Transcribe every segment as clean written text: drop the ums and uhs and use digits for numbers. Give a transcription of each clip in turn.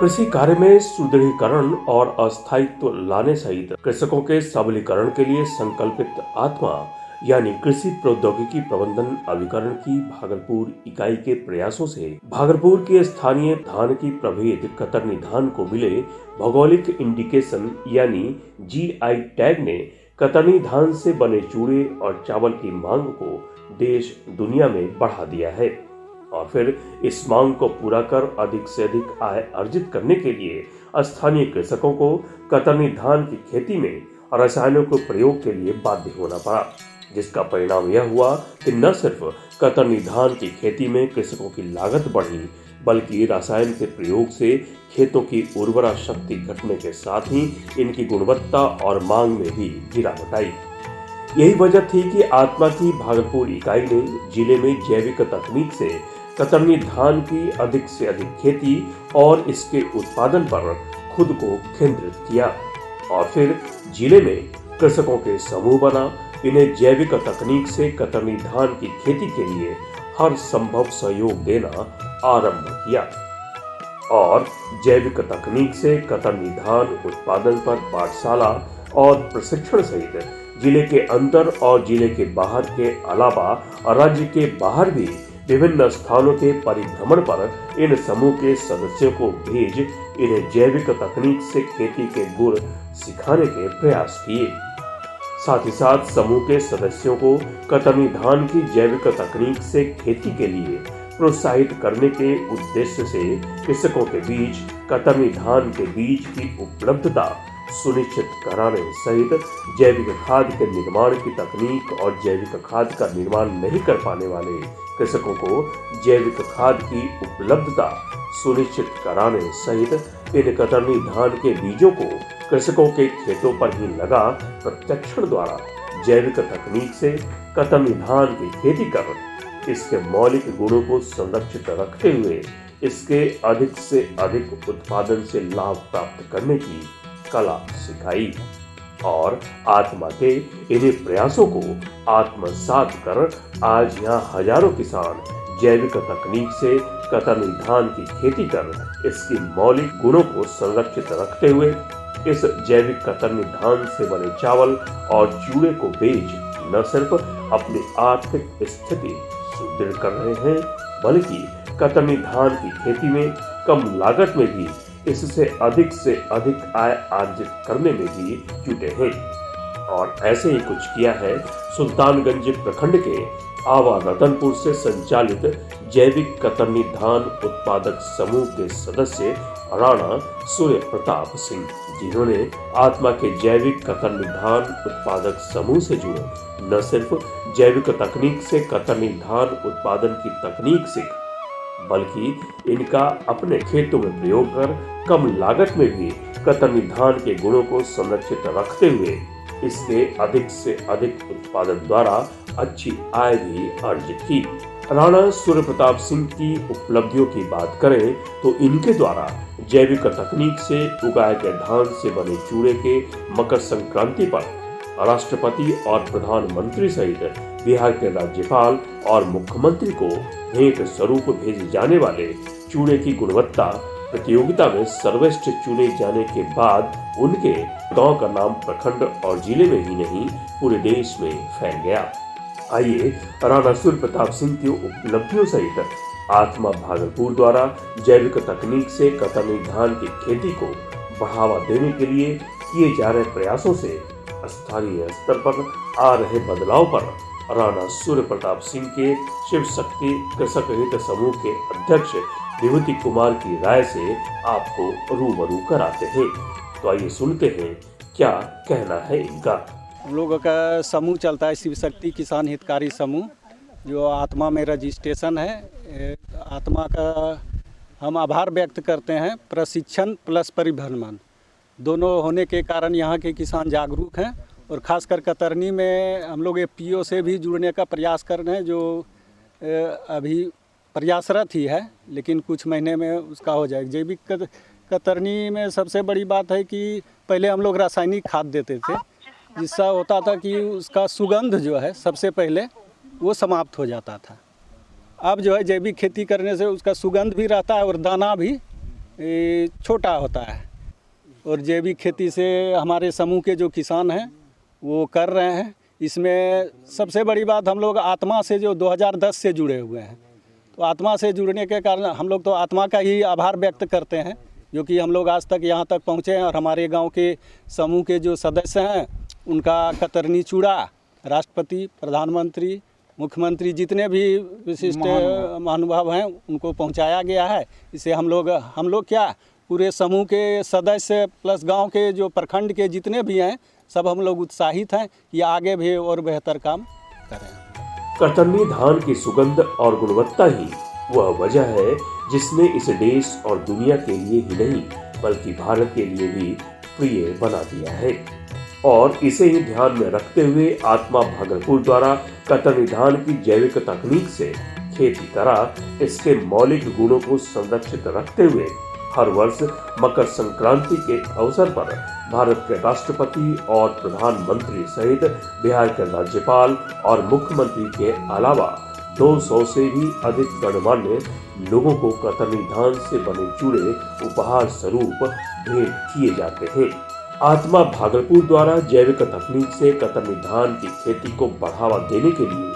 कृषि कार्य में सुदृढ़ीकरण और अस्थायित्व लाने सहित कृषकों के सबलीकरण के लिए संकल्पित आत्मा यानी कृषि प्रौद्योगिकी प्रबंधन अभिकरण की भागलपुर इकाई के प्रयासों से भागलपुर के स्थानीय धान की प्रभेद कतरनी धान को मिले भौगोलिक इंडिकेशन यानी जीआई टैग ने कतरनी धान से बने चूड़े और चावल की मांग को देश दुनिया में बढ़ा दिया है और फिर इस मांग को पूरा कर अधिक से अधिक आय अर्जित करने के लिए स्थानीय कृषकों को कतरनी धान की खेती में रसायनों के प्रयोग के लिए बाध्य होना पड़ा, जिसका परिणाम यह हुआ कि न सिर्फ कतरनी धान की खेती में कृषकों की लागत बढ़ी, बल्कि रसायन के प्रयोग से खेतों की उर्वरा शक्ति घटने के साथ ही इनकी गुणवत्ता और मांग में भी गिरावट आई। यही वजह थी कि आत्मा की भागलपुर इकाई ने जिले में जैविक तकनीक से कतरनी धान की अधिक से अधिक खेती और इसके उत्पादन पर खुद को केंद्रित किया और फिर जिले में कृषकों के समूह बना। इन्हें जैविक तकनीक से कतरनी धान की खेती के लिए हर संभव सहयोग देना आरंभ किया और जैविक तकनीक से कतरनी धान उत्पादन पर पाठशाला और प्रशिक्षण सहित जिले के अंदर और जिले के बाहर के अलावा राज्य के बाहर भी विभिन्न स्थानों के परिभ्रमण पर इन समूह के सदस्यों को भेज इन्हें जैविक तकनीक से खेती के गुण सिखाने के प्रयास किए। साथ ही साथ समूह के सदस्यों को कतरनी धान की जैविक तकनीक से खेती के लिए प्रोत्साहित करने के उद्देश्य से कृषकों के बीच कतरनी धान के बीज की उपलब्धता सुनिश्चित कराने सहित जैविक खाद के निर्माण की तकनीक और जैविक खाद का निर्माण नहीं कर पाने वाले कृषकों को जैविक खाद की उपलब्धता सुनिश्चित कराने सहित इन कतरनी धान के बीजों को कृषकों के खेतों पर ही लगा प्रशिक्षण द्वारा जैविक तकनीक से कतरनी धान की खेती कर इसके मौलिक गुणों को संरक्षित रखते हुए इसके अधिक से अधिक उत्पादन से लाभ प्राप्त करने की कला सिखाई और आत्मा के इन्हीं प्रयासों को आत्मसात कर आज यहाँ हजारों किसान जैविक तकनीक से कतरनी धान की खेती कर इसकी मौलिक गुणों को संरक्षित रखते हुए इस जैविक कतरनी धान से बने चावल और चूड़े को बेच न सिर्फ अपनी आर्थिक स्थिति सुदृढ़ कर रहे हैं, बल्कि कतरनी धान की खेती में कम लागत में भी इससे अधिक आय अर्जित करने में भी जुटे हैं। और ऐसे ही कुछ किया है सुल्तानगंज प्रखंड के आवा रतनपुर से संचालित जैविक कतरनी धान उत्पादक समूह के सदस्य राणा सूर्य प्रताप सिंह, जिन्होंने आत्मा के जैविक कतरनी धान उत्पादक समूह से जुड़े न सिर्फ जैविक तकनीक से कतरनी धान उत्पादन की तकनीक सीख, बल्कि इनका अपने खेतों में प्रयोग कर कम लागत में भी कतरनी धान के गुणों को संरक्षित रखते हुए इसके अधिक से अधिक उत्पादन द्वारा अच्छी आय भी अर्जित की। राणा सूर्य प्रताप सिंह की उपलब्धियों की बात करें तो इनके द्वारा जैविक तकनीक से उगाए गए धान से बने चूड़े के मकर संक्रांति पर राष्ट्रपति और प्रधानमंत्री सहित बिहार के राज्यपाल और मुख्यमंत्री को भेंट स्वरूप भेजे जाने वाले चूड़े की गुणवत्ता प्रतियोगिता में सर्वश्रेष्ठ चुने जाने के बाद उनके गांव का नाम प्रखंड और जिले में ही नहीं पूरे देश में फैल गया। आइए राणा सूर्य प्रताप सिंह की उपलब्धियों सहित आत्मा भागलपुर द्वारा जैविक तकनीक से कतरनी धान की खेती को बढ़ावा देने के लिए किए जा रहे प्रयासों से स्थानीय स्तर पर आ रहे बदलाव पर राणा सूर्य प्रताप सिंह के शिव शक्ति कृषक हित समूह के अध्यक्ष विभूति कुमार की राय से आपको रूबरू कराते हैं। तो आइए सुनते हैं क्या कहना है इनका। हम लोगों का समूह चलता है शिव शक्ति किसान हितकारी समूह, जो आत्मा में रजिस्ट्रेशन है। आत्मा का हम आभार व्यक्त करते हैं। प्रशिक्षण प्लस परिभ्रमण दोनों होने के कारण यहाँ के किसान जागरूक हैं और ख़ासकर कतरनी में हम लोग एफपीओ से भी जुड़ने का प्रयास कर रहे हैं, जो अभी प्रयासरत ही है, लेकिन कुछ महीने में उसका हो जाएगा। जैविक कतरनी में सबसे बड़ी बात है कि पहले हम लोग रासायनिक खाद देते थे, जिससा होता था कि उसका सुगंध जो है सबसे पहले वो समाप्त हो जाता था। अब जो है जैविक खेती करने से उसका सुगंध भी रहता है और दाना भी छोटा होता है और जैविक खेती से हमारे समूह के जो किसान हैं वो कर रहे हैं। इसमें सबसे बड़ी बात, हम लोग आत्मा से जो 2010 से जुड़े हुए हैं, तो आत्मा से जुड़ने के कारण हम लोग तो आत्मा का ही आभार व्यक्त करते हैं, जो कि हम लोग आज तक यहाँ तक पहुँचे हैं। और हमारे गांव के समूह के जो सदस्य हैं उनका कतरनी चूड़ा राष्ट्रपति, प्रधानमंत्री, मुख्यमंत्री, जितने भी विशिष्ट महानुभाव हैं उनको पहुँचाया गया है। इसे हम लोग क्या पूरे समूह के सदस्य प्लस गांव के जो प्रखंड के जितने भी हैं सब हम लोग उत्साहित हैं कि आगे भी और बेहतर काम करें। कतरनी धान की सुगंध और गुणवत्ता ही वह वजह है जिसने इसे देश और दुनिया के लिए ही नहीं बल्कि भारत के लिए भी प्रिय बना दिया है। और इसे ही ध्यान में रखते हुए आत्मा भागलपुर द्वारा कतरनी धान की जैविक तकनीक से खेती करा इसके मौलिक गुणों को संरक्षित रखते हुए हर वर्ष मकर संक्रांति के अवसर पर भारत के राष्ट्रपति और प्रधानमंत्री सहित बिहार के राज्यपाल और मुख्यमंत्री के अलावा 200 से भी अधिक गणमान्य लोगों को कतरनी धान से बने चूड़े उपहार स्वरूप भेंट किए जाते हैं। आत्मा भागलपुर द्वारा जैविक तकनीक से कतरनी धान की खेती को बढ़ावा देने के लिए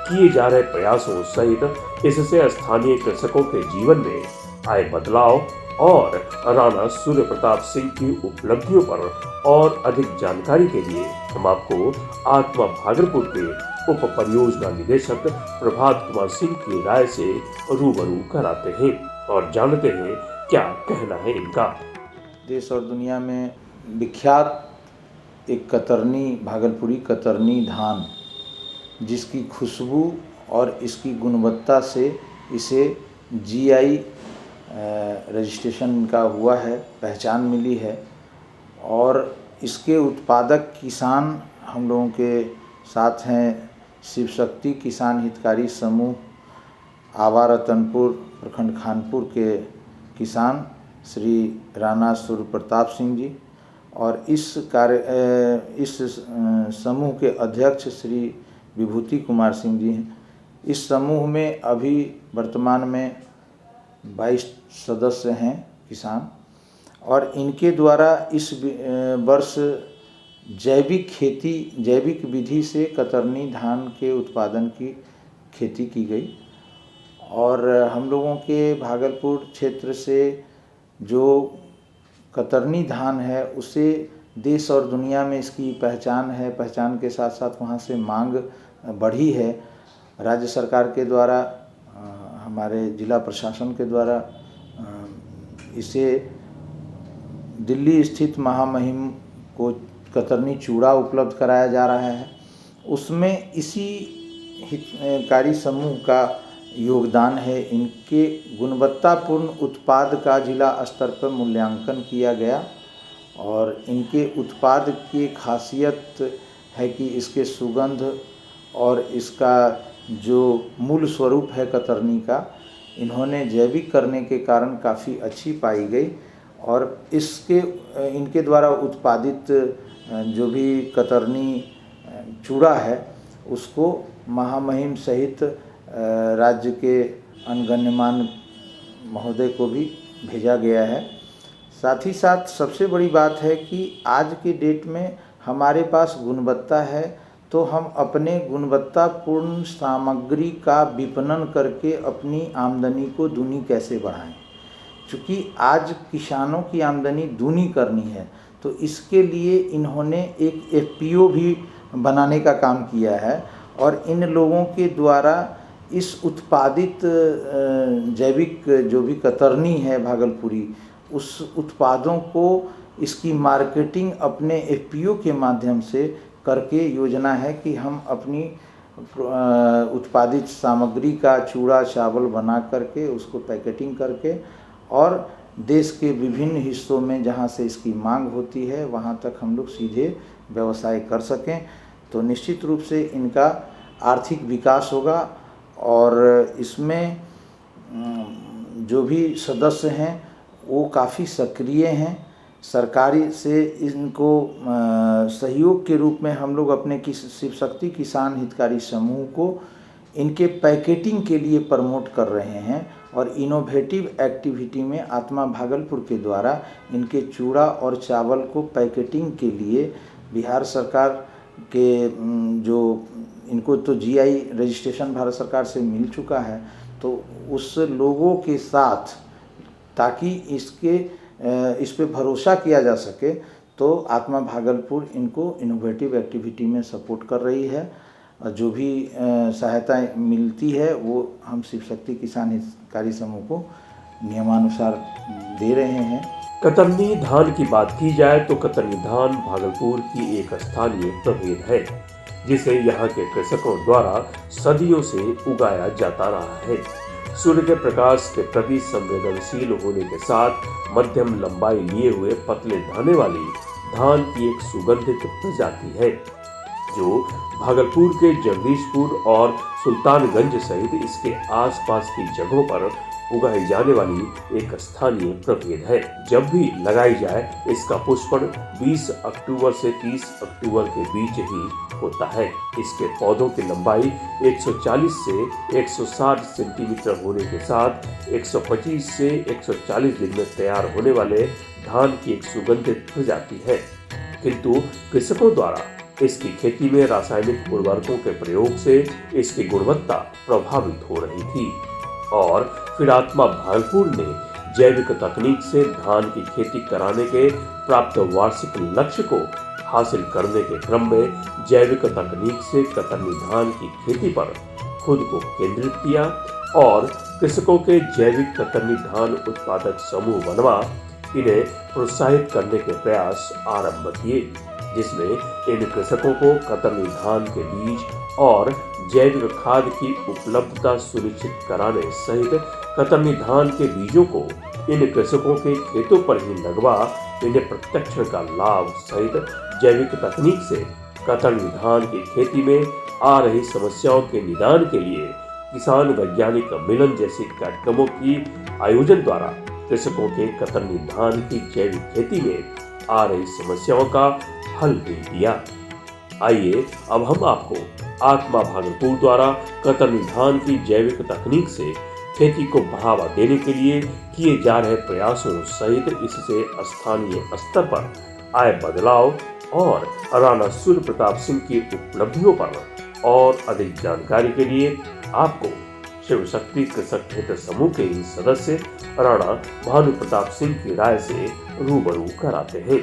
किए जा रहे प्रयासों सहित इससे स्थानीय कृषकों के जीवन में आए बदलाव और राणा सूर्य प्रताप सिंह की उपलब्धियों पर और अधिक जानकारी के लिए हम आपको आत्मा भागलपुर के उप परियोजना निदेशक प्रभात कुमार सिंह की राय से रूबरू कराते हैं और जानते हैं क्या कहना है इनका। देश और दुनिया में विख्यात एक कतरनी, भागलपुरी कतरनी धान, जिसकी खुशबू और इसकी गुणवत्ता से इसे जीआई रजिस्ट्रेशन का हुआ है, पहचान मिली है। और इसके उत्पादक किसान हम लोगों के साथ हैं शिव शक्ति किसान हितकारी समूह आवा रतनपुर प्रखंड खानपुर के किसान श्री राणा सूर्य प्रताप सिंह जी, और इस समूह के अध्यक्ष श्री विभूति कुमार सिंह जी हैं। इस समूह में अभी वर्तमान में 22 सदस्य हैं किसान, और इनके द्वारा इस वर्ष जैविक विधि से कतरनी धान के उत्पादन की खेती की गई। और हम लोगों के भागलपुर क्षेत्र से जो कतरनी धान है उसे देश और दुनिया में इसकी पहचान है, पहचान के साथ साथ वहाँ से मांग बढ़ी है। राज्य सरकार के द्वारा, हमारे जिला प्रशासन के द्वारा इसे दिल्ली स्थित महामहिम को कतरनी चूड़ा उपलब्ध कराया जा रहा है। उसमें इसी हितकारी समूह का योगदान है। इनके गुणवत्तापूर्ण उत्पाद का जिला स्तर पर मूल्यांकन किया गया और इनके उत्पाद की खासियत है कि इसके सुगंध और इसका जो मूल स्वरूप है कतरनी का, इन्होंने जैविक करने के कारण काफ़ी अच्छी पाई गई। और इनके द्वारा उत्पादित जो भी कतरनी चूड़ा है उसको महामहिम सहित राज्य के अनगण्यमान्य महोदय को भी भेजा गया है। साथ ही साथ सबसे बड़ी बात है कि आज के डेट में हमारे पास गुणवत्ता है, तो हम अपने गुणवत्तापूर्ण सामग्री का विपणन करके अपनी आमदनी को दूनी कैसे बढ़ाएं। चूँकि आज किसानों की आमदनी दूनी करनी है, तो इसके लिए इन्होंने एक एफपीओ भी बनाने का काम किया है। और इन लोगों के द्वारा इस उत्पादित जैविक जो भी कतरनी है भागलपुरी, उस उत्पादों को इसकी मार्केटिंग अपने एफपीओ के माध्यम से करके योजना है कि हम अपनी उत्पादित सामग्री का चूड़ा चावल बना करके उसको पैकेटिंग करके और देश के विभिन्न हिस्सों में जहां से इसकी मांग होती है वहां तक हम लोग सीधे व्यवसाय कर सकें। तो निश्चित रूप से इनका आर्थिक विकास होगा। और इसमें जो भी सदस्य हैं वो काफ़ी सक्रिय हैं। सरकारी से इनको सहयोग के रूप में हम लोग अपने शिव शक्ति किसान हितकारी समूह को इनके पैकेटिंग के लिए प्रमोट कर रहे हैं। और इनोवेटिव एक्टिविटी में आत्मा भागलपुर के द्वारा इनके चूड़ा और चावल को पैकेटिंग के लिए बिहार सरकार के जो इनको तो जीआई रजिस्ट्रेशन भारत सरकार से मिल चुका है, तो उस लोगों के साथ ताकि इस पे भरोसा किया जा सके, तो आत्मा भागलपुर इनको इनोवेटिव एक्टिविटी में सपोर्ट कर रही है। जो भी सहायता मिलती है वो हम शिव शक्ति किसान हितकारी समूह को नियमानुसार दे रहे हैं। कतरनी धान की बात की जाए तो कतरनी धान भागलपुर की एक स्थानीय प्रभेद है, जिसे यहाँ के कृषकों द्वारा सदियों से उगाया जाता रहा है। सूर्य के प्रकाश के प्रति संवेदनशील होने के साथ मध्यम लंबाई लिए हुए पतले दाने वाली धान की एक सुगंधित प्रजाति है, जो भागलपुर के जगदीशपुर और सुल्तानगंज सहित इसके आसपास की जगहों पर उगाई जाने वाली एक स्थानीय प्रभेद है। जब भी लगाई जाए इसका पुष्पण 20 अक्टूबर से 30 अक्टूबर के बीच ही होता है। इसके पौधों की लंबाई 140 से 160 सेंटीमीटर होने के साथ 125 से 140 दिन में तैयार होने वाले धान की एक सुगंधित प्रजाति है, किंतु कृषकों द्वारा इसकी खेती में रासायनिक उर्वरकों के प्रयोग से इसकी गुणवत्ता प्रभावित हो रही थी और फिर आत्मा भागलपुर ने जैविक तकनीक से धान की खेती कराने के प्राप्त वार्षिक लक्ष्य को हासिल करने के क्रम में जैविक तकनीक से कतरनी धान की खेती पर खुद को केंद्रित किया और कृषकों के जैविक कतरनी धान उत्पादक समूह बनवा इन्हें प्रोत्साहित करने के प्रयास आरंभ किए, जिसमें इन कृषकों को कतरनी धान के बीज और जैविक खाद की उपलब्धता सुनिश्चित कराने सहित कतरनी धान के बीजों को इन कृषकों के खेतों पर ही लगवा इन्हें प्रत्यक्ष का लाभ सहित जैविक तकनीक से कतरनी धान की खेती में आ रही समस्याओं के निदान के लिए किसान वैज्ञानिक मिलन जैसे कार्यक्रमों की आयोजन द्वारा कृषकों के कतरनी धान की जैविक खेती में आ रही समस्याओं का हल भी दिया। आइए अब हम आपको आत्मा भागलपुर द्वारा कतरनी धान की जैविक तकनीक से खेती को बढ़ावा देने के लिए किए जा रहे प्रयासों सहित इससे स्थानीय स्तर पर आए बदलाव और राणा सूर्य प्रताप सिंह की उपलब्धियों पर और अधिक जानकारी के लिए आपको शिव शक्ति कृषक हित समूह के ही सदस्य राणा भानु प्रताप सिंह की राय से रूबरू कराते हैं।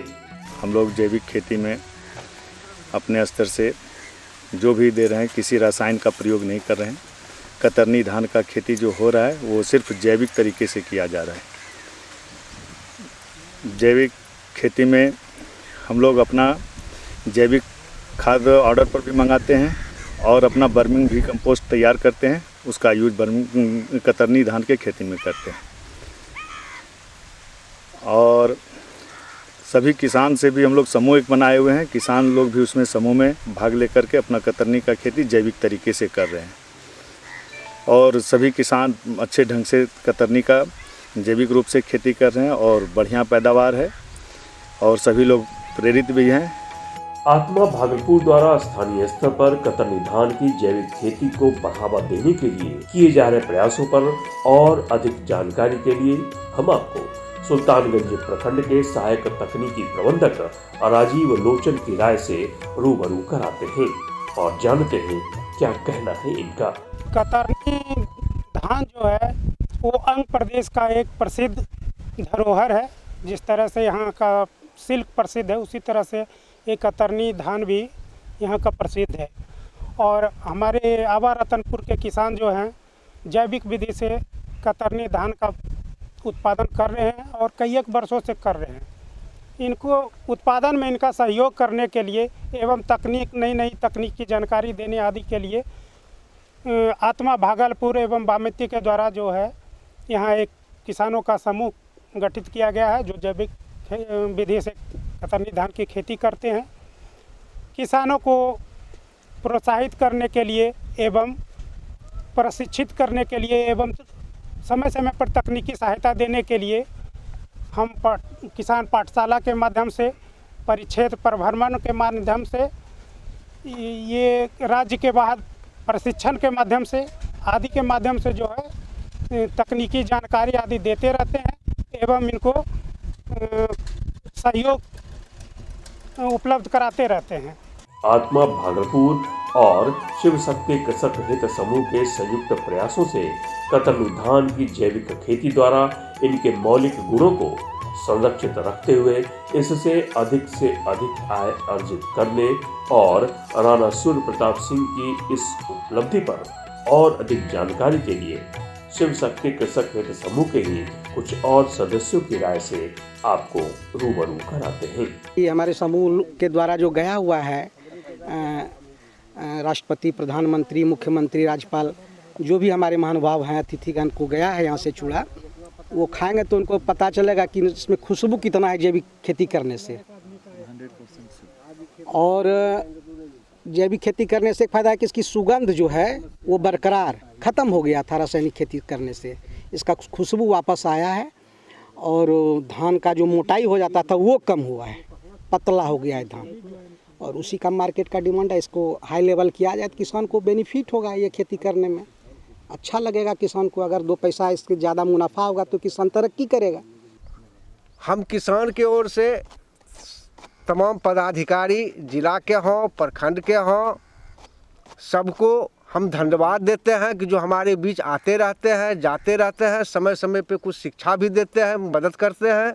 हम लोग जैविक खेती में अपने स्तर से जो भी दे रहे हैं, किसी रसायन का प्रयोग नहीं कर रहे हैं। कतरनी धान का खेती जो हो रहा है वो सिर्फ जैविक तरीके से किया जा रहा है। जैविक खेती में हम लोग अपना जैविक खाद ऑर्डर पर भी मंगाते हैं और अपना बर्मिंग भी कंपोस्ट तैयार करते हैं, उसका यूज बर्मिंग कतरनी धान के खेती में करते हैं। और सभी किसान से भी हम लोग समूह एक बनाए हुए हैं, किसान लोग भी उसमें समूह में भाग लेकर के अपना कतरनी का खेती जैविक तरीके से कर रहे हैं और सभी किसान अच्छे ढंग से कतरनी का जैविक रूप से खेती कर रहे हैं और बढ़िया पैदावार है और सभी लोग प्रेरित भी हैं। आत्मा भागलपुर द्वारा स्थानीय स्तर पर कतरनी धान की जैविक खेती को बढ़ावा देने के लिए किए जा रहे प्रयासों पर और अधिक जानकारी के लिए हम आपको सुल्तानगंज प्रखंड के सहायक तकनीकी प्रबंधक राजीव लोचन की राय से रूबरू कराते हैं और जानते हैं क्या कहना है इनका। कतरनी धान जो है वो अंग प्रदेश का एक प्रसिद्ध धरोहर है। जिस तरह से यहाँ का सिल्क प्रसिद्ध है, उसी तरह से ये कतरनी धान भी यहाँ का प्रसिद्ध है। और हमारे आवा रतनपुर के किसान जो हैं जैविक विधि से कतरनी धान का उत्पादन कर रहे हैं और कई एक वर्षों से कर रहे हैं। इनको उत्पादन में इनका सहयोग करने के लिए एवं नई तकनीक की जानकारी देने आदि के लिए आत्मा भागलपुर एवं बामेती के द्वारा जो है यहाँ एक किसानों का समूह गठित किया गया है जो जैविक विधि से कतरनी धान की खेती करते हैं। किसानों को प्रोत्साहित करने के लिए एवं प्रशिक्षित करने के लिए एवं समय समय पर तकनीकी सहायता देने के लिए हम किसान पाठशाला के माध्यम से, परिक्षेत्र प्रभ्रमण के माध्यम से, ये राज्य के बाहर प्रशिक्षण के माध्यम से आदि के माध्यम से जो है तकनीकी जानकारी आदि देते रहते हैं एवं इनको सहयोग उपलब्ध कराते रहते हैं। आत्मा भागलपुर और शिव शक्ति कृषक हित समूह के संयुक्त प्रयासों से कतरनी धान की जैविक खेती द्वारा इनके मौलिक गुणों को संरक्षित रखते हुए इससे अधिक आय अर्जित करने और राणा सूर्य प्रताप सिंह की इस उपलब्धि पर और अधिक जानकारी के लिए शिव शक्ति कृषक हित समूह के ही कुछ और सदस्यों की राय से आपको रूबरू कराते हैं। ये हमारे समूह के द्वारा जो गया हुआ है, राष्ट्रपति, प्रधानमंत्री, मुख्यमंत्री, राज्यपाल, जो भी हमारे महानुभाव हैं, अतिथिगण को गया है यहाँ से चूड़ा, वो खाएंगे तो उनको पता चलेगा कि इसमें खुशबू कितना है जैविक खेती करने से। और जैविक खेती करने से एक फ़ायदा है कि इसकी सुगंध जो है वो बरकरार ख़त्म हो गया था रासायनिक खेती करने से। इसका खुशबू वापस आया है और धान का जो मोटाई हो जाता था वो कम हुआ है, पतला हो गया है धान, और उसी का मार्केट का डिमांड है। इसको हाई लेवल किया जाए तो किसान को बेनिफिट होगा, ये खेती करने में अच्छा लगेगा किसान को। अगर 2 पैसा इसके ज़्यादा मुनाफा होगा तो किसान तरक्की करेगा। हम किसान की ओर से तमाम पदाधिकारी, जिला के हों, प्रखंड के हों, सबको हम धन्यवाद देते हैं कि जो हमारे बीच आते रहते हैं, जाते रहते हैं, समय समय पे कुछ शिक्षा भी देते हैं, मदद करते हैं।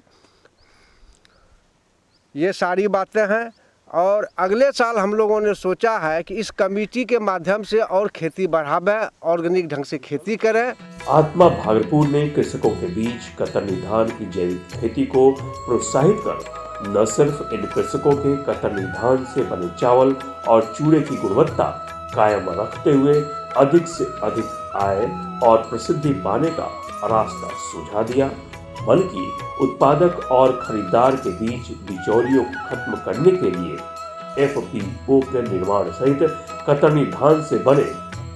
ये सारी बातें हैं। और अगले साल हम लोगों ने सोचा है कि इस कमेटी के माध्यम से और खेती बढ़ावे, ऑर्गेनिक ढंग से खेती करें। आत्मा भागलपुर ने कृषकों के बीच कतरनी धान की जैविक खेती को प्रोत्साहित कर न सिर्फ इन कृषकों के कतरनी धान से बने चावल और चूड़े की गुणवत्ता कायम रखते हुए अधिक से अधिक आय और प्रसिद्धि पाने का रास्ता सुझा दिया, बल्कि उत्पादक और खरीदार के बीच बिचौलियों को खत्म करने के लिए FPO के निर्माण सहित कतरनी धान से बने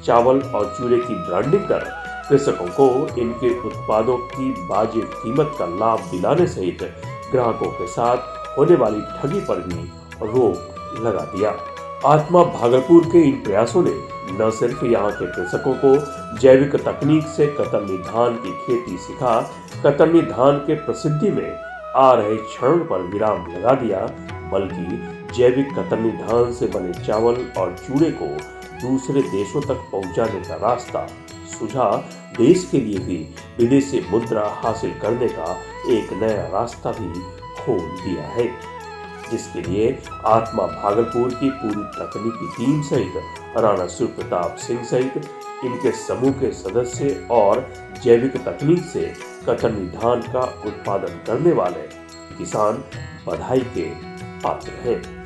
चावल और चूड़े की ब्रांडिंग कर कृषकों को इनके उत्पादों की वाजिब कीमत का लाभ दिलाने सहित ग्राहकों के साथ होने वाली ठगी पर भी रोक लगा दिया। आत्मा भागलपुर के इन प्रयासों ने न सिर्फ यहाँ के कृषकों को जैविक तकनीक से कतरनी धान की खेती सिखा, कतरनी धान के प्रसिद्धि में आ रहे क्षरण पर विराम लगा दिया, बल्कि जैविक कतरनी धान से बने चावल और चूड़े को दूसरे देशों तक पहुंचाने का रास्ता सुझा देश के लिए भी विदेशी मुद्रा हासिल करने का एक नया रास्ता भी खोल दिया है, जिसके लिए आत्मा भागलपुर की पूरी तकनीकी टीम सहित राणा सूर्य प्रताप सिंह सहित इनके समूह के सदस्य और जैविक तकनीक से कतरनी धान का उत्पादन करने वाले किसान बधाई के पात्र हैं।